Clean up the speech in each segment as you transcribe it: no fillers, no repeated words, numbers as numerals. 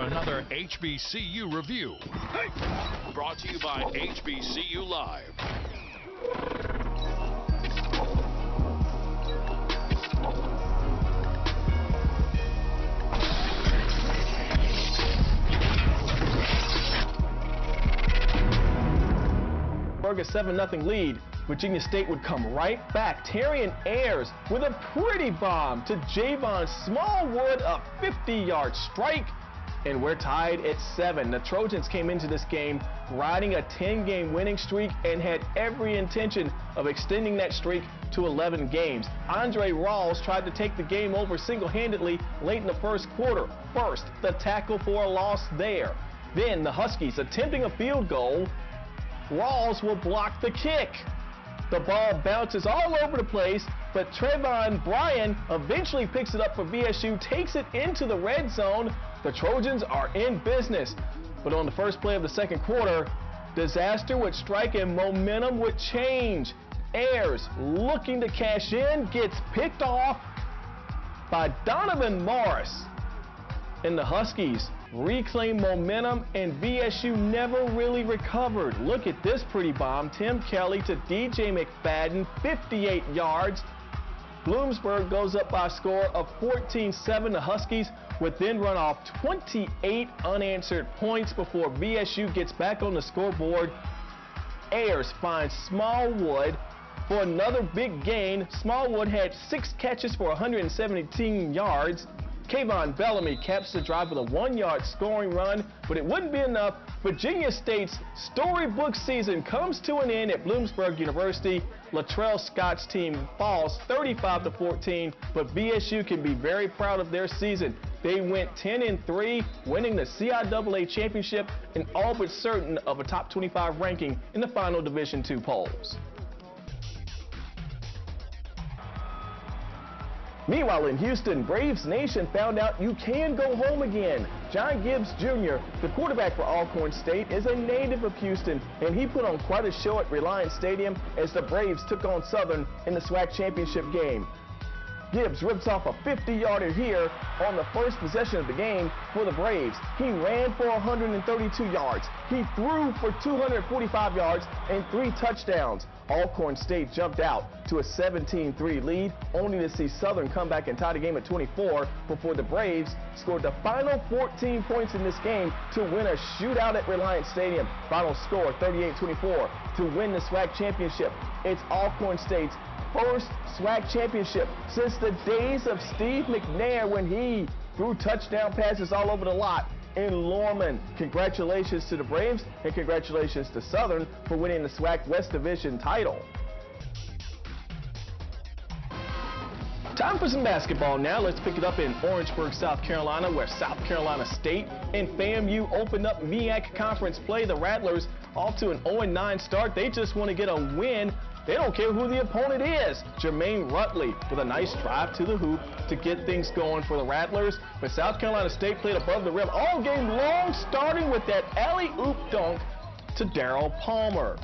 another HBCU review. Brought to you by HBCU Live. A 7-0 lead. Virginia State would come right back. Terrian Ayers with a pretty bomb to Javon Smallwood, a 50-yard strike, and we're tied at 7. The Trojans came into this game riding a 10-game winning streak and had every intention of extending that streak to 11 games. Andre Rawls tried to take the game over single-handedly late in the first quarter. First, the tackle for a loss there. Then the Huskies attempting a field goal. Rawls will block the kick. The ball bounces all over the place, but Trevon Bryan eventually picks it up for VSU, takes it into the red zone. The Trojans are in business. But on the first play of the second quarter, disaster would strike and momentum would change. Ayers, looking to cash in, gets picked off by Donovan Morris. And the Huskies reclaim momentum, and VSU never really recovered. Look at this pretty bomb. Tim Kelly to DJ McFadden, 58 yards. Bloomsburg goes up by a score of 14-7. The Huskies would then run off 28 unanswered points before VSU gets back on the scoreboard. Ayers finds Smallwood for another big gain. Smallwood had 6 catches for 117 yards. Kayvon Bellamy caps the drive with a 1-yard scoring run, but it wouldn't be enough. Virginia State's storybook season comes to an end at Bloomsburg University. Latrell Scott's team falls 35-14, but VSU can be very proud of their season. They went 10-3, winning the CIAA championship and all but certain of a top 25 ranking in the final Division II polls. Meanwhile, in Houston, Braves Nation found out you can go home again. John Gibbs Jr., the quarterback for Alcorn State, is a native of Houston, and he put on quite a show at Reliance Stadium as the Braves took on Southern in the SWAC championship game. Gibbs rips off a 50-yarder here on the first possession of the game for the Braves. He ran for 132 yards. He threw for 245 yards and 3 touchdowns. Alcorn State jumped out to a 17-3 lead, only to see Southern come back and tie the game at 24 before the Braves scored the final 14 points in this game to win a shootout at Reliance Stadium. Final score 38-24 to win the SWAC championship. It's Alcorn State's first SWAC championship since the days of Steve McNair when he threw touchdown passes all over the lot in Lorman. Congratulations to the Braves and congratulations to Southern for winning the SWAC West Division title. Time for some basketball now. Let's pick it up in Orangeburg, South Carolina, where South Carolina State and FAMU opened up MEAC conference play. The Rattlers off to an 0-9 start. They just want to get a win. They don't care who the opponent is. Jermaine Rutley with a nice drive to the hoop to get things going for the Rattlers. But South Carolina State played above the rim all game long, starting with that alley-oop dunk to Darryl Palmer.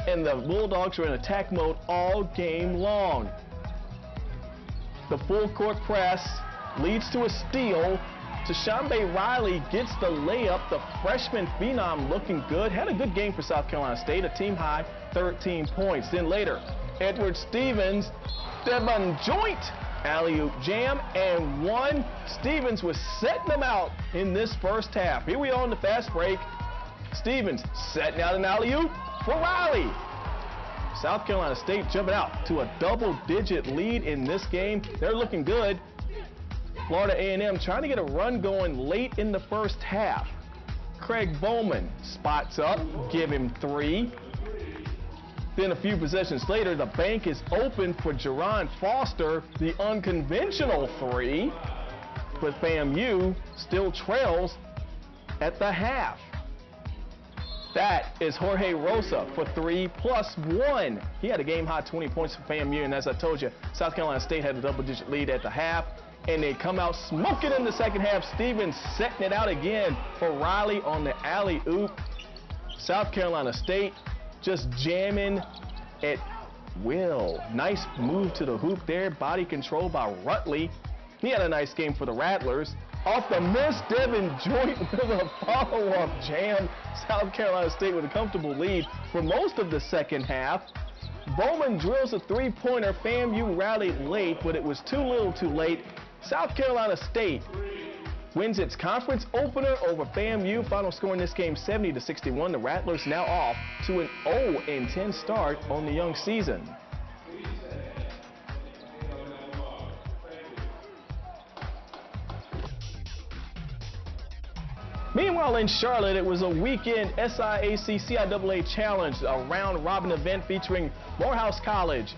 And the Bulldogs are in attack mode all game long. The full court press leads to a steal. Tashambe Riley gets the layup. The freshman phenom looking good. Had a good game for South Carolina State, a team high 13 points. Then later, Edward Stevens, Devon Joint, alley-oop jam, and one. Stevens was setting them out in this first half. Here we are on the fast break. Stevens setting out an alley-oop for Riley. South Carolina State jumping out to a double-digit lead in this game. They're looking good. Florida A&M trying to get a run going late in the first half. Craig Bowman spots up, give him 3. Then a few possessions later, the bank is open for Jerron Foster, the unconventional 3. But FAMU still trails at the half. That is Jorge Rosa for 3 plus 1. He had a game-high 20 points for FAMU, and as I told you, South Carolina State had a double-digit lead at the half, and they come out smoking in the second half. Stevens setting it out again for Riley on the alley-oop. South Carolina State just jamming at will. Nice move to the hoop there, body control by Rutley. He had a nice game for the Rattlers. Off the miss, Devin Joint with a follow-up jam. South Carolina State with a comfortable lead for most of the second half. Bowman drills a three-pointer. FAMU rallied late, but it was too little too late. South Carolina State wins its conference opener over FAMU. Final score in this game 70-61. The Rattlers now off to an 0-10 start on the young season. Meanwhile, in Charlotte, it was a weekend SIAC CIAA Challenge, a round-robin event featuring Morehouse College,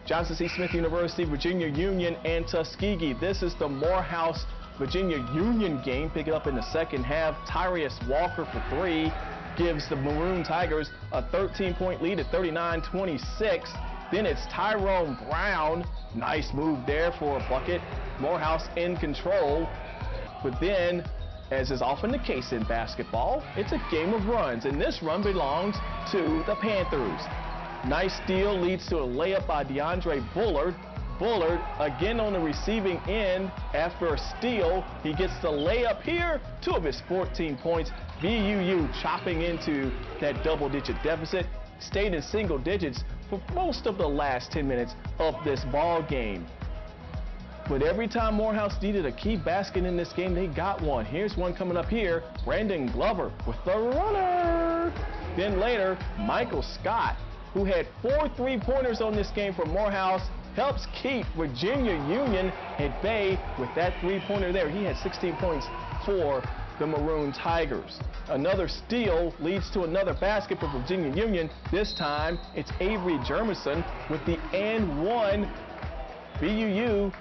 Johnson C. Smith University, Virginia Union, and Tuskegee. This is the Morehouse Virginia Union game. Pick it up in the second half. Tyrius Walker for three gives the Maroon Tigers a 13-point lead at 39-26. Then it's Tyrone Brown. Nice move there for a bucket. Morehouse in control. But then, as is often the case in basketball, it's a game of runs, and this run belongs to the Panthers. Nice steal leads to a layup by DeAndre Bullard. Bullard again on the receiving end after a steal. He gets the layup here, 2 of his 14 points. VUU chopping into that double-digit deficit, stayed in single digits for most of the last 10 minutes of this ball game. But every time Morehouse needed a key basket in this game, they got one. Here's one coming up here. Brandon Glover with the runner. Then later, Michael Scott, who had 4 three-pointers on this game for Morehouse, helps keep Virginia Union at bay with that three-pointer there. He had 16 points for the Maroon Tigers. Another steal leads to another basket for Virginia Union. This time, it's Avery Jermison with the and one. VUU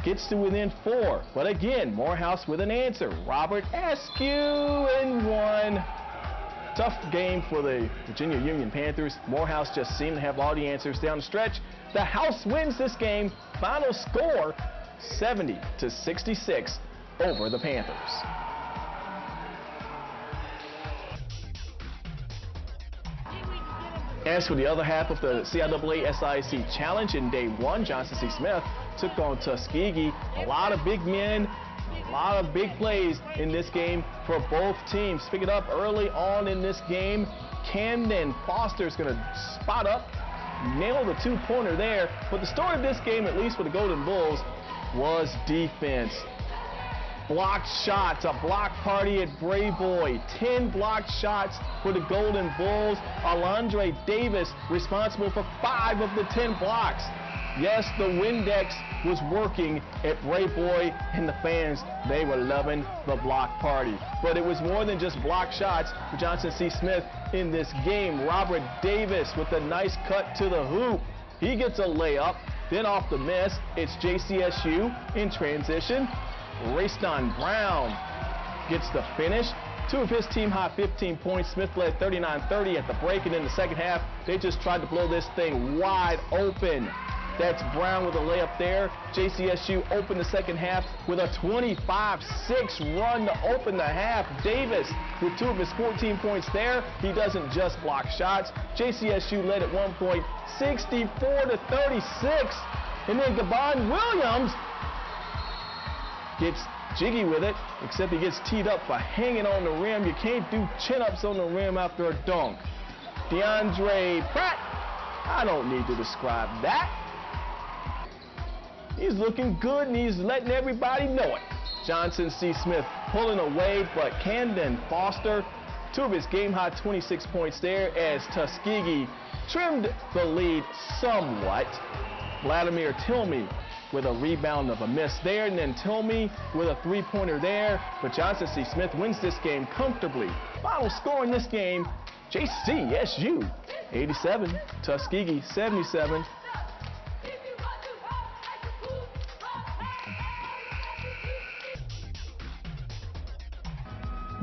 gets to within 4, but again, Morehouse with an answer. Robert Askew and one. Tough game for the Virginia Union Panthers. Morehouse just seemed to have all the answers down the stretch. The House wins this game. Final score 70-66 over the Panthers. As for the other half of the CIAA SIAC Challenge in day 1, Johnson C. Smith took on Tuskegee. A lot of big men, a lot of big plays in this game for both teams. Pick it up early on in this game. Camden Foster is going to spot up, nail the two-pointer there. But the story of this game, at least for the Golden Bulls, was defense. Blocked shots, a block party at Brayboy. 10 blocked shots for the Golden Bulls. Alondre Davis responsible for 5 of the 10 blocks. Yes, the Windex was working at Brayboy, and the fans, they were loving the block party. But it was more than just block shots for Johnson C. Smith in this game. Robert Davis with a nice cut to the hoop. He gets a layup. Then off the miss, it's JCSU in transition. Rayston Brown gets the finish. 2 of his team-high 15 points. Smith led 39-30 at the break, and in the second half, they just tried to blow this thing wide open. That's Brown with a layup there. JCSU opened the second half with a 25-6 run to open the half. Davis with 2 of his 14 points there. He doesn't just block shots. JCSU led at one point 64-36. And then Gabon Williams gets jiggy with it, except he gets teed up for hanging on the rim. You can't do chin-ups on the rim after a dunk. DeAndre Pratt, I don't need to describe that. He's looking good, and he's letting everybody know it. Johnson C. Smith pulling away, but Camden Foster, 2 of his game-high 26 points there as Tuskegee trimmed the lead somewhat. Vladimir Tilmy with a rebound of a miss there, and then Tilmy with a three-pointer there. But Johnson C. Smith wins this game comfortably. Final score in this game, JCSU 87, Tuskegee 77.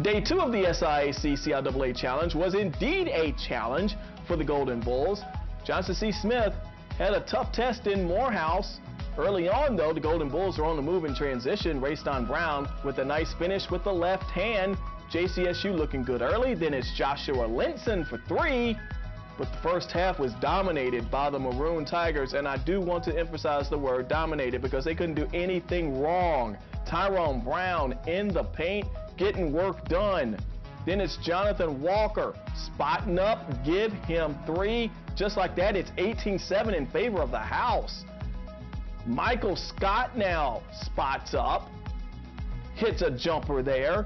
Day 2 of the SIAC CIAA Challenge was indeed a challenge for the Golden Bulls. Johnson C. Smith had a tough test in Morehouse. Early on, though, the Golden Bulls are on the move in transition. Rayston Brown with a nice finish with the left hand. JCSU looking good early. Then it's Joshua Linson for 3. But the first half was dominated by the Maroon Tigers, and I do want to emphasize the word dominated because they couldn't do anything wrong. Tyrone Brown in the paint, getting work done. Then it's Jonathan Walker spotting up, give him 3. Just like that, it's 18-7 in favor of the house. Michael Scott now spots up, hits a jumper there.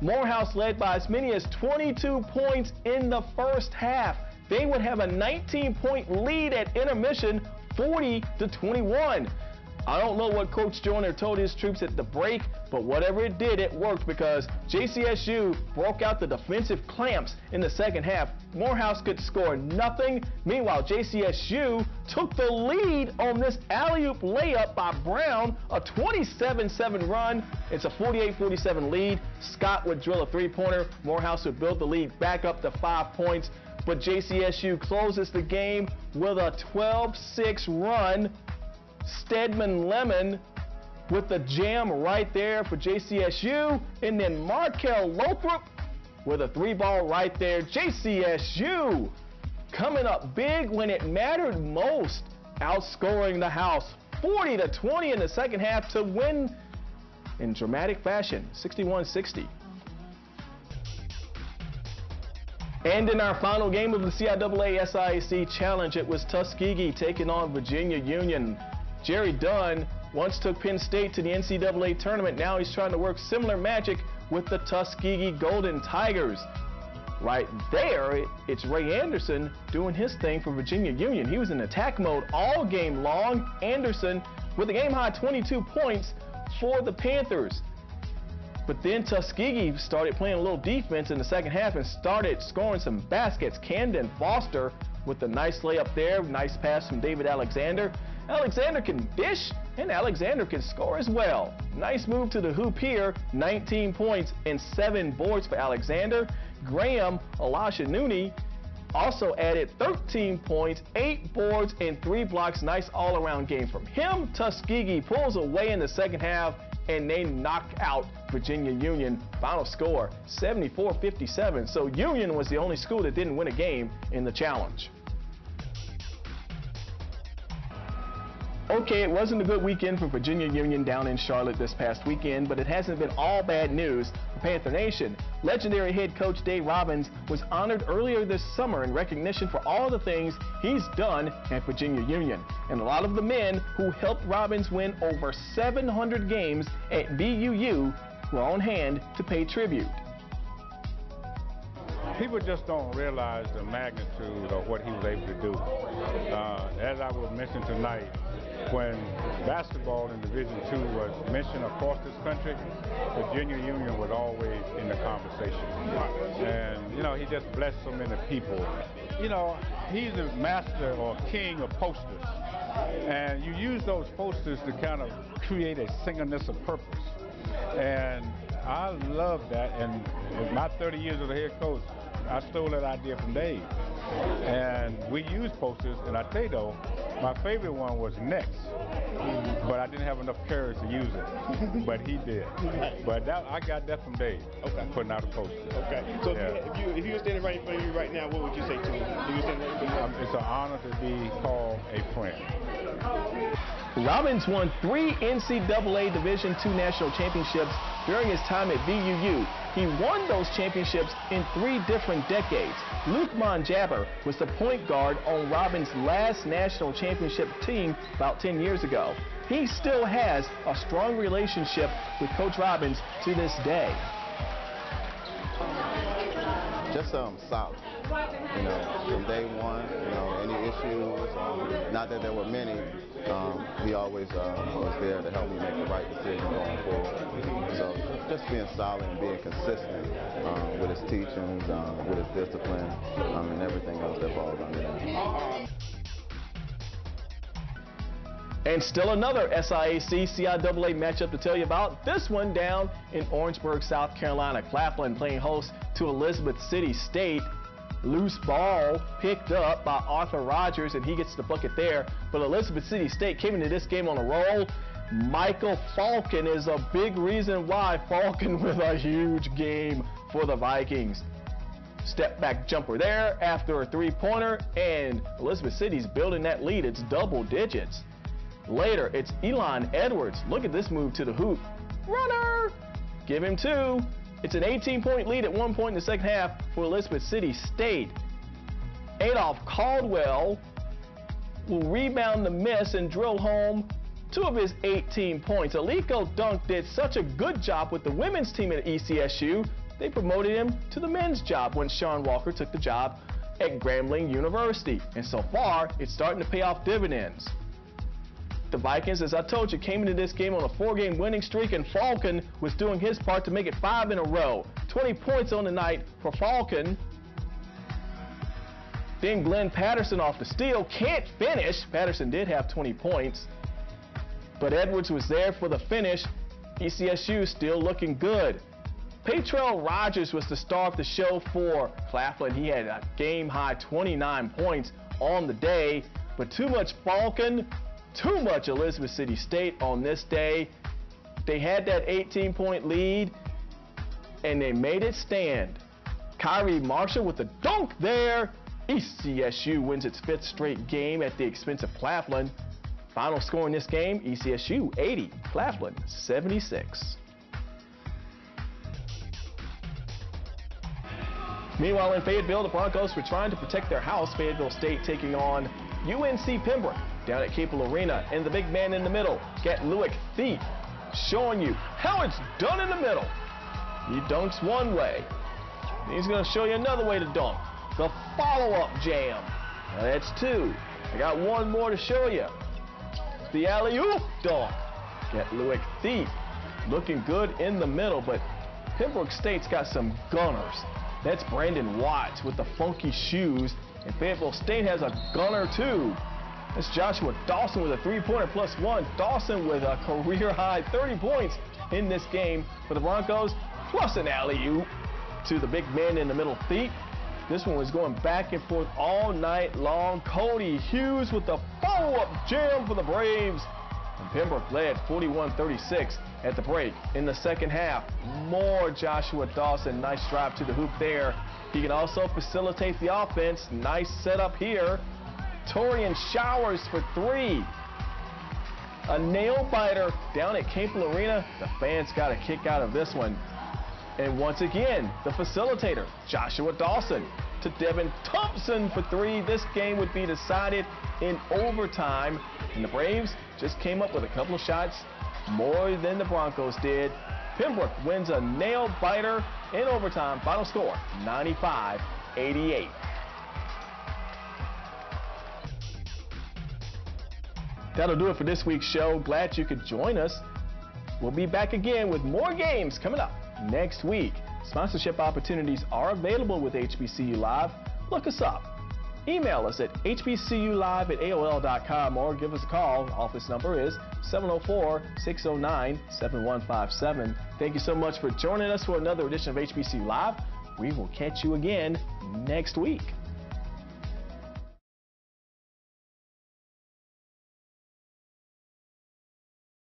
Morehouse led by as many as 22 points in the first half. They would have a 19-point lead at intermission, 40-21. I don't know what Coach Joyner told his troops at the break, but whatever it did, it worked because JCSU broke out the defensive clamps in the second half. Morehouse could score nothing. Meanwhile, JCSU took the lead on this alley-oop layup by Brown, a 27-7 run. It's a 48-47 lead. Scott would drill a three-pointer. Morehouse would build the lead back up to 5 points, but JCSU closes the game with a 12-6 run. Stedman Lemon with the jam right there for JCSU, and then Markel Lothrop with a 3-ball right there. JCSU coming up big when it mattered most, outscoring the house 40-20 in the second half to win in dramatic fashion, 61-60. And in our final game of the CIAA SIAC Challenge, it was Tuskegee taking on Virginia Union. Jerry Dunn once took Penn State to the NCAA tournament. Now he's trying to work similar magic with the Tuskegee Golden Tigers. Right there, it's Ray Anderson doing his thing for Virginia Union. He was in attack mode all game long. Anderson with a game-high 22 points for the Panthers. But then Tuskegee started playing a little defense in the second half and started scoring some baskets. Camden Foster with the nice layup there. Nice pass from David Alexander. Alexander can dish, and Alexander can score as well. Nice move to the hoop here. 19 points and 7 boards for Alexander. Graham Olashanuni also added 13 points, 8 boards, and 3 blocks. Nice all-around game from him. Tuskegee pulls away in the second half, and they knock out Virginia Union. Final score, 74-57. So Union was the only school that didn't win a game in the challenge. Okay, it wasn't a good weekend for Virginia Union down in Charlotte this past weekend, but it hasn't been all bad news for Panther Nation. Legendary head coach Dave Robbins was honored earlier this summer in recognition for all the things he's done at Virginia Union. And a lot of the men who helped Robbins win over 700 games at VUU were on hand to pay tribute. People just don't realize the magnitude of what he was able to do. As I will mention tonight, when basketball in Division II was mentioned across this country, Virginia Union was always in the conversation. And, you know, he just blessed so many people. You know, he's the master or king of posters. And you use those posters to kind of create a singleness of purpose. And I love that. And in my 30 years as a head coach, I stole that idea from Dave. And we use posters, and I tell you though, my favorite one was Next, but I didn't have enough courage to use it, but he did. But that, I got that from Dave, putting out a poster. Okay, so if you were standing right in front of you right now, what would you say to him? If you were standing right in front of you? It's an honor to be called a friend. Robbins won 3 NCAA Division II national championships during his time at VUU. He won those championships in 3 different decades. Luke Monjabber was the point guard on Robbins' last national championship team about 10 years ago. He still has a strong relationship with Coach Robbins to this day. Just solid. You know, from day one, you know, any issues, not that there were many, he always was there to help me make the right decision going forward. So just being solid and being consistent with his teachings, with his discipline, and everything else that falls under that. And still another SIAC CIAA matchup to tell you about. This one down in Orangeburg, South Carolina. Claflin playing host to Elizabeth City State. Loose ball picked up by Arthur Rogers, and he gets the bucket there. But Elizabeth City State came into this game on a roll. Michael Falcon is a big reason why. Falcon with a huge game for the Vikings. Step back jumper there after a three-pointer, and Elizabeth City's building that lead. It's double digits. Later, it's Elon Edwards. Look at this move to the hoop. runner. Give him 2. It's an 18-point lead at one point in the second half for Elizabeth City State. Adolph Caldwell will rebound the miss and drill home 2 of his 18 points. Aliko Dunk did such a good job with the women's team at ECSU, they promoted him to the men's job when Sean Walker took the job at Grambling University. And so far, it's starting to pay off dividends. The Vikings, as I told you, came into this game on a 4-game winning streak, and Falcon was doing his part to make it 5 in a row. 20 points on the night for Falcon. Then Glenn Patterson off the steal, can't finish. Patterson did have 20 points, but Edwards was there for the finish. ECSU still looking good. Patrell Rogers was the star of the show for Claflin. He had a game-high 29 points on the day, but too much Falcon, too much Elizabeth City State on this day. They had that 18-point lead, and they made it stand. Kyrie Marshall with the dunk there. ECSU wins its 5th straight game at the expense of Claflin. Final score in this game, ECSU 80, Claflin 76. Meanwhile, in Fayetteville, the Broncos were trying to protect their house. Fayetteville State taking on UNC Pembroke down at Capel Arena. And the big man in the middle, Gatluick Thief, showing you how it's done in the middle. He dunks one way. He's going to show you another way to dunk. The follow-up jam. Now that's 2. I got one more to show you. The alley-oop dunk. Gatluick Thief looking good in the middle, but Pembroke State's got some gunners. That's Brandon Watts with the funky shoes, and Fayetteville State has a gunner too. That's Joshua Dawson with a 3-pointer +1. Dawson with a career-high 30 points in this game for the Broncos, plus an alley-oop to the big man in the middle, Thief. This one was going back and forth all night long. Cody Hughes with the follow-up jam for the Braves. And Pembroke led 41-36 at the break. In the second half, more Joshua Dawson. Nice drive to the hoop there. He can also facilitate the offense. Nice setup here. Torian Showers for 3. A nail-biter down at Capel Arena. The fans got a kick out of this one. And once again, the facilitator, Joshua Dawson, to Devin Thompson for 3. This game would be decided in overtime. And the Braves just came up with a couple of shots more than the Broncos did. Pembroke wins a nail-biter in overtime. Final score, 95-88. That'll do it for this week's show. Glad you could join us. We'll be back again with more games coming up next week. Sponsorship opportunities are available with HBCU Live. Look us up. Email us at hbculive@aol.com or give us a call. Office number is 704-609-7157. Thank you so much for joining us for another edition of HBCU Live. We will catch you again next week.